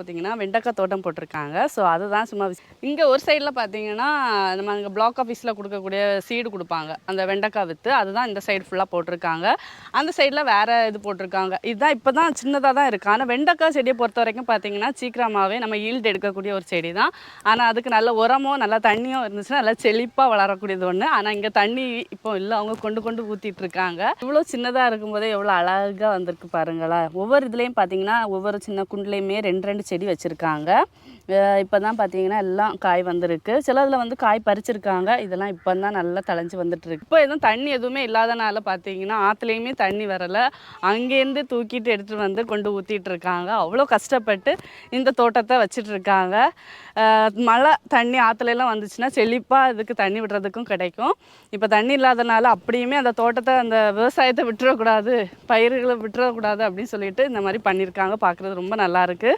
பார்த்தீங்கன்னா வெண்டைக்காய் தோட்டம் போட்டிருக்காங்க. ஸோ அதுதான் சும்மா இங்கே ஒரு சைடில் பார்த்தீங்கன்னா நம்ம அங்கே பிளாக் ஆஃபீஸில் கொடுக்கக்கூடிய சீடு கொடுப்பாங்க அந்த வெண்டைக்காய் விற்று, அதுதான் இந்த சைடு ஃபுல்லாக போட்டிருக்காங்க. அந்த சைடில் வேறு இது போட்டிருக்காங்க. இதுதான் இப்போ தான் சின்னதாக தான் இருக்குது. ஆனால் வெண்டைக்காய் செடியை பொறுத்த வரைக்கும் பார்த்தீங்கன்னா சீக்கிரமாகவே நம்ம ஈல்டு எடுக்கக்கூடிய ஒரு செடி தான். ஆனால் அதுக்கு நல்ல உரமோ நல்லா தண்ணியும் இருந்துச்சுன்னா நல்லா செழிப்பாக வளரக்கூடியது ஒன்று. ஆனால் இங்கே தண்ணி இப்போ இல்லை, அவங்க கொண்டு கொண்டு ஊற்றிட்டு இருக்காங்க. இவ்வளோ சின்னதாக இருக்கும்போதே எவ்வளோ அழகாக வந்திருக்கு பாருங்களேன். ஒவ்வொரு இதுலேயும் பார்த்தீங்கன்னா ஒவ்வொரு சின்ன குண்டுலேயுமே 2 செடி வச்சுருக்காங்க. இப்போ தான் பார்த்தீங்கன்னா எல்லாம் காய் வந்திருக்கு. சிலதில் வந்து காய் பறிச்சிருக்காங்க. இதெல்லாம் இப்போ தான் நல்லா தழைஞ்சி வந்துட்டுருக்கு. இப்போ எதுவும் தண்ணி எதுவுமே இல்லாதனால பார்த்தீங்கன்னா ஆற்றுலையுமே தண்ணி வரலை. அங்கேருந்து தூக்கிட்டு எடுத்துகிட்டு வந்து கொண்டு ஊற்றிட்டு இருக்காங்க. அவ்வளோ கஷ்டப்பட்டு இந்த தோட்டத்தை வச்சிட்டு இருக்காங்க. மழை தண்ணி ஆற்றுலலாம் வந்துச்சுன்னா செழிப்பாக இதுக்கு தண்ணி விடுறதுக்கும் கிடைக்கும். இப்போ தண்ணி இல்லாதனால அப்படியுமே அந்த தோட்டத்தை அந்த விவசாயத்தை விட்டுறக்கூடாது, பயிர்களை விட்டுறக்கூடாது அப்படின்னு சொல்லிட்டு இந்த மாதிரி பண்ணியிருக்காங்க. பார்க்குறது ரொம்ப நல்லாயிருக்கு.